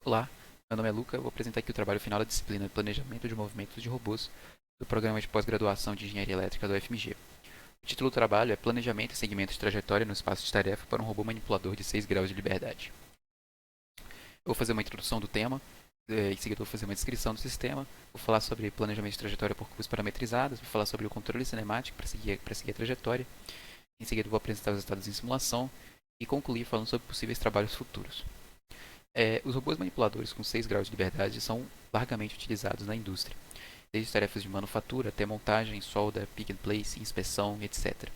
Olá, meu nome é Luca, eu vou apresentar aqui o trabalho final da disciplina de Planejamento de Movimentos de Robôs do Programa de Pós-Graduação de Engenharia Elétrica do UFMG. O título do trabalho é Planejamento e Segmento de Trajetória no Espaço de Tarefa para um Robô Manipulador de 6 graus de liberdade. Eu vou fazer uma introdução do tema, em seguida eu vou fazer uma descrição do sistema, vou falar sobre planejamento de trajetória por curvas parametrizadas, vou falar sobre o controle cinemático para seguir a trajetória, em seguida eu vou apresentar os resultados em simulação e concluir falando sobre possíveis trabalhos futuros. Os robôs manipuladores com 6 graus de liberdade são largamente utilizados na indústria, desde tarefas de manufatura até montagem, solda, pick and place, inspeção, etc.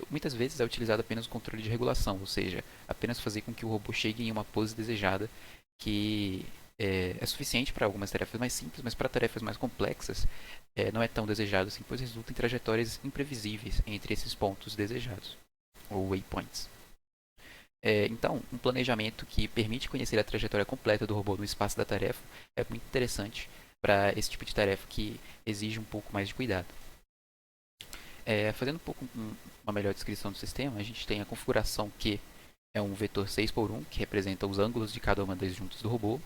Muitas vezes é utilizado apenas o controle de regulação, ou seja, apenas fazer com que o robô chegue em uma pose desejada, que é suficiente para algumas tarefas mais simples, mas para tarefas mais complexas não é tão desejado assim, pois resulta em trajetórias imprevisíveis entre esses pontos desejados, ou waypoints. Então, um planejamento que permite conhecer a trajetória completa do robô no espaço da tarefa é muito interessante para esse tipo de tarefa que exige um pouco mais de cuidado. Fazendo uma melhor descrição do sistema, a gente tem a configuração Q, é um vetor 6x1, que representa os ângulos de cada uma das juntas do robô.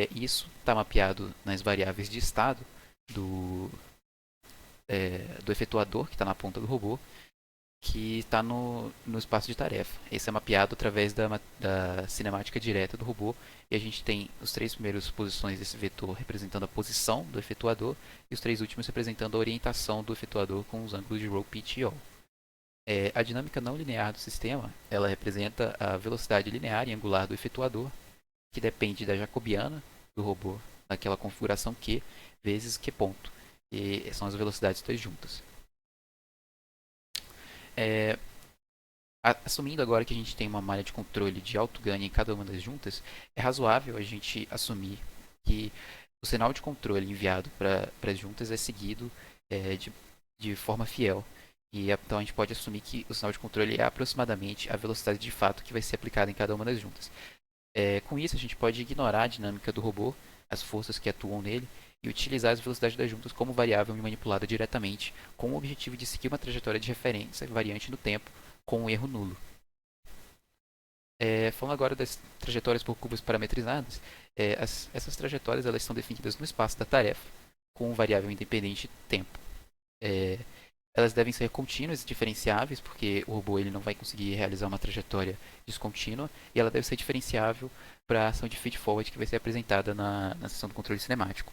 Isso está mapeado nas variáveis de estado do efetuador, que está na ponta do robô, que está no espaço de tarefa. Esse é mapeado através da cinemática direta do robô, e a gente tem os 3 primeiros posições desse vetor representando a posição do efetuador e os 3 últimos representando a orientação do efetuador com os ângulos de roll, pitch e yaw. A dinâmica não linear do sistema, ela representa a velocidade linear e angular do efetuador, que depende da jacobiana do robô naquela configuração Q vezes Q ponto, e são as velocidades das juntas. Assumindo agora que a gente tem uma malha de controle de alto ganho em cada uma das juntas, é razoável a gente assumir que o sinal de controle enviado para as juntas é seguido de forma fiel. E então a gente pode assumir que o sinal de controle é aproximadamente a velocidade de fato que vai ser aplicada em cada uma das juntas. Com isso, a gente pode ignorar a dinâmica do robô, as forças que atuam nele, e utilizar as velocidades das juntas como variável manipulada diretamente, com o objetivo de seguir uma trajetória de referência variante no tempo, com um erro nulo. Falando agora das trajetórias por curvas parametrizadas, essas trajetórias elas são definidas no espaço da tarefa, com variável independente tempo. Elas devem ser contínuas e diferenciáveis, porque o robô ele não vai conseguir realizar uma trajetória descontínua, e ela deve ser diferenciável para a ação de feed-forward que vai ser apresentada na seção do controle cinemático.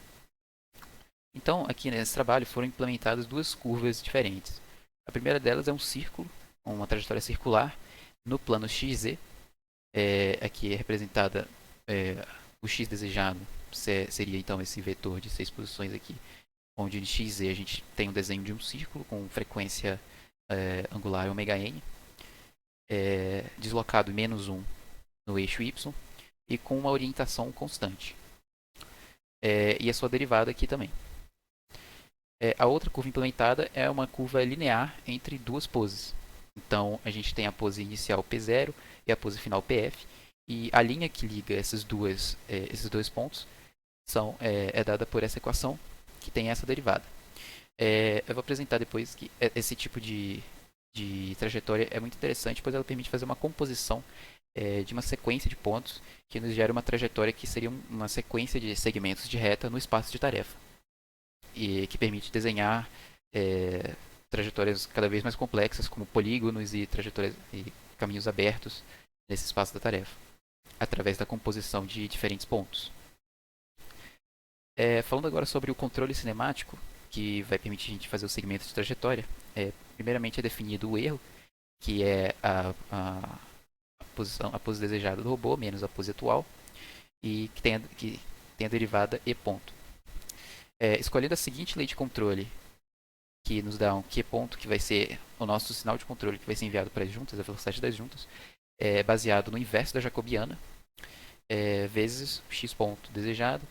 Então, aqui nesse trabalho foram implementadas 2 curvas diferentes. A primeira delas é um círculo, uma trajetória circular, no plano XZ. Aqui é representada o X desejado, seria então esse vetor de 6 posições aqui, onde em XZ a gente tem um desenho de um círculo com frequência angular ωn, deslocado -1 no eixo Y e com uma orientação constante. E a sua derivada aqui também. A outra curva implementada é uma curva linear entre 2 poses. Então a gente tem a pose inicial P0 e a pose final PF, e a linha que liga esses dois pontos é dada por essa equação, que tem essa derivada. Eu vou apresentar depois que esse tipo de trajetória é muito interessante, pois ela permite fazer uma composição de uma sequência de pontos que nos gera uma trajetória que seria uma sequência de segmentos de reta no espaço de tarefa, e que permite desenhar trajetórias cada vez mais complexas, como polígonos e trajetórias e caminhos abertos nesse espaço da tarefa, através da composição de diferentes pontos. Falando agora sobre o controle cinemático, que vai permitir a gente fazer o segmento de trajetória, primeiramente é definido o erro, que é a pose desejada do robô menos a pose atual, e que tem a derivada e ponto. Escolhendo a seguinte lei de controle, que nos dá um Q ponto, que vai ser o nosso sinal de controle que vai ser enviado para as juntas, a velocidade das juntas, baseado no inverso da jacobiana, vezes o x ponto desejado,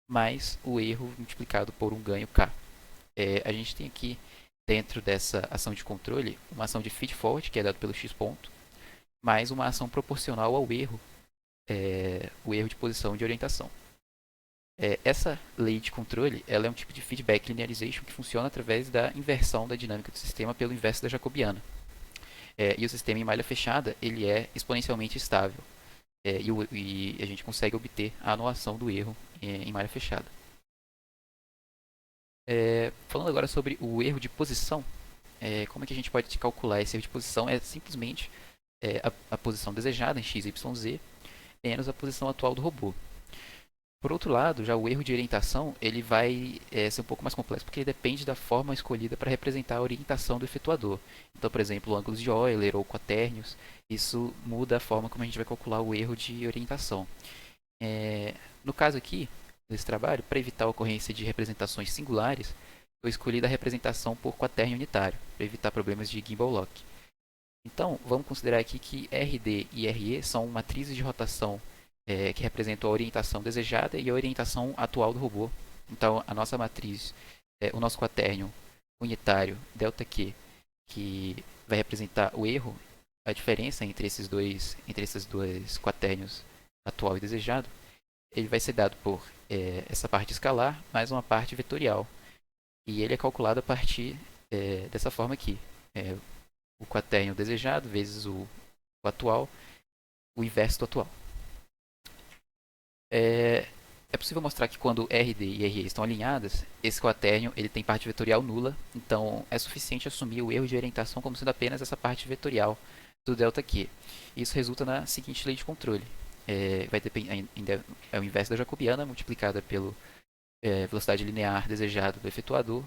mais o erro multiplicado por um ganho K. A gente tem aqui, dentro dessa ação de controle, uma ação de feed-forward, que é dado pelo x ponto, mais uma ação proporcional ao erro, o erro de posição de orientação. Essa lei de controle ela é um tipo de feedback linearization que funciona através da inversão da dinâmica do sistema pelo inverso da jacobiana. E o sistema em malha fechada ele é exponencialmente estável. e a gente consegue obter a anulação do erro em malha fechada. Falando agora sobre o erro de posição, como é que a gente pode calcular esse erro de posição? É simplesmente a posição desejada em x, y, z menos a posição atual do robô. Por outro lado, já o erro de orientação ele vai ser um pouco mais complexo porque ele depende da forma escolhida para representar a orientação do efetuador. Então, por exemplo, ângulos de Euler ou quaternios, isso muda a forma como a gente vai calcular o erro de orientação. No caso aqui, desse trabalho, para evitar a ocorrência de representações singulares, foi escolhida a representação por quaternio unitário, para evitar problemas de gimbal lock. Então, vamos considerar aqui que RD e RE são matrizes de rotação que representam a orientação desejada e a orientação atual do robô. Então, a nossa matriz, o nosso quaternio unitário, ΔQ, que vai representar o erro, a diferença entre esses dois quaternios atual e desejado, ele vai ser dado por essa parte escalar mais uma parte vetorial. E ele é calculado a partir dessa forma aqui. O quaternio desejado vezes o atual, o inverso do atual. É possível mostrar que quando RD e RE estão alinhadas, esse quaternio ele tem parte vetorial nula, então é suficiente assumir o erro de orientação como sendo apenas essa parte vetorial do ΔQ. Isso resulta na seguinte lei de controle. É o inverso da jacobiana multiplicada pela velocidade linear desejada do efetuador,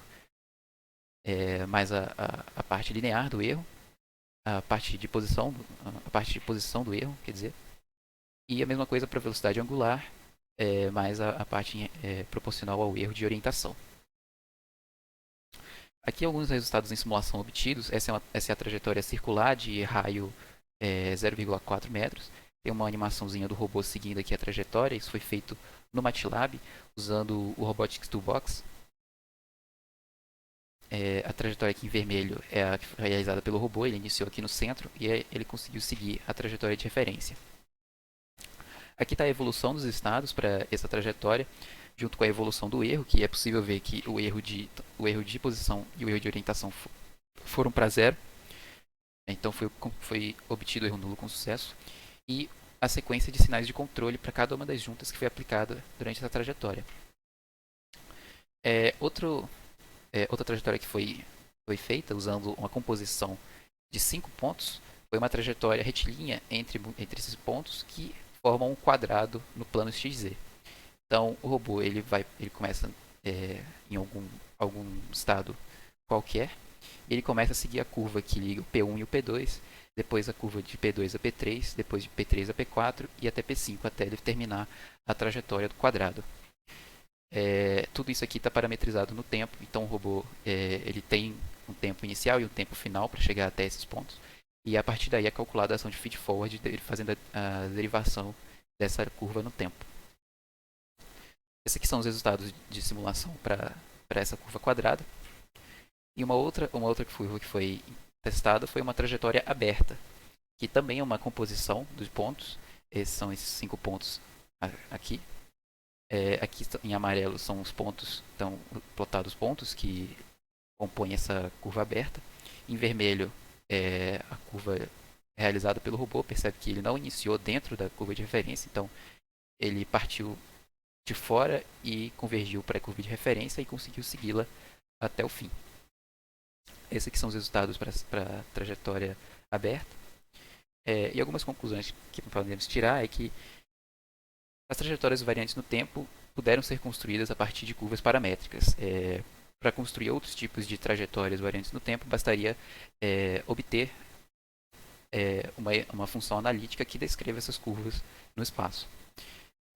mais a parte linear do erro, a parte de posição do erro, quer dizer, e a mesma coisa para a velocidade angular, mais a parte proporcional ao erro de orientação. Aqui alguns resultados em simulação obtidos. Essa é a trajetória circular de raio 0,4 metros. Tem uma animaçãozinha do robô seguindo aqui a trajetória. Isso foi feito no MATLAB, usando o Robotics Toolbox. A trajetória aqui em vermelho é a que foi realizada pelo robô. Ele iniciou aqui no centro e ele conseguiu seguir a trajetória de referência. Aqui está a evolução dos estados para essa trajetória, junto com a evolução do erro, que é possível ver que o erro de posição e o erro de orientação foram para zero. Então foi obtido o erro nulo com sucesso. E a sequência de sinais de controle para cada uma das juntas que foi aplicada durante essa trajetória. Outra trajetória que foi feita usando uma composição de 5 pontos foi uma trajetória retilínea entre esses pontos que formam um quadrado no plano XZ. Então o robô ele começa em algum estado qualquer e ele começa a seguir a curva que liga o P1 e o P2, depois a curva de P2 a P3, depois de P3 a P4 e até P5 até ele terminar a trajetória do quadrado. Tudo isso aqui está parametrizado no tempo, então o robô ele tem um tempo inicial e um tempo final para chegar até esses pontos, e a partir daí é calculada a ação de feed forward, fazendo a derivação dessa curva no tempo. Esses aqui são os resultados de simulação para essa curva quadrada. E uma outra curva que foi testada foi uma trajetória aberta, que também é uma composição dos pontos. Esses são esses 5 pontos aqui. Aqui em amarelo são os pontos, estão plotados os pontos que compõem essa curva aberta. Em vermelho é a curva realizada pelo robô. Percebe que ele não iniciou dentro da curva de referência, então ele partiu de fora e convergiu para a curva de referência e conseguiu segui-la até o fim. Esses aqui são os resultados para a trajetória aberta. E algumas conclusões que podemos tirar é que as trajetórias variantes no tempo puderam ser construídas a partir de curvas paramétricas. Para construir outros tipos de trajetórias variantes no tempo, bastaria obter uma função analítica que descreva essas curvas no espaço.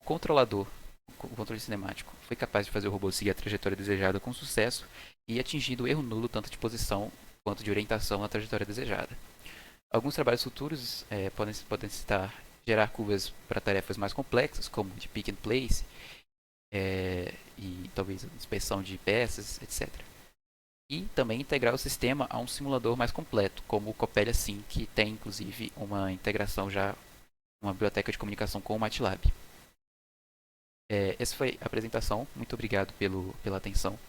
O controle cinemático foi capaz de fazer o robô seguir a trajetória desejada com sucesso e atingindo o erro nulo tanto de posição quanto de orientação na trajetória desejada. Alguns trabalhos futuros podem citar gerar curvas para tarefas mais complexas, como de pick and place, e talvez inspeção de peças, etc. E também integrar o sistema a um simulador mais completo, como o Coppelia Sim, que tem inclusive uma integração já, uma biblioteca de comunicação com o MATLAB. Essa foi a apresentação. Muito obrigado pela atenção.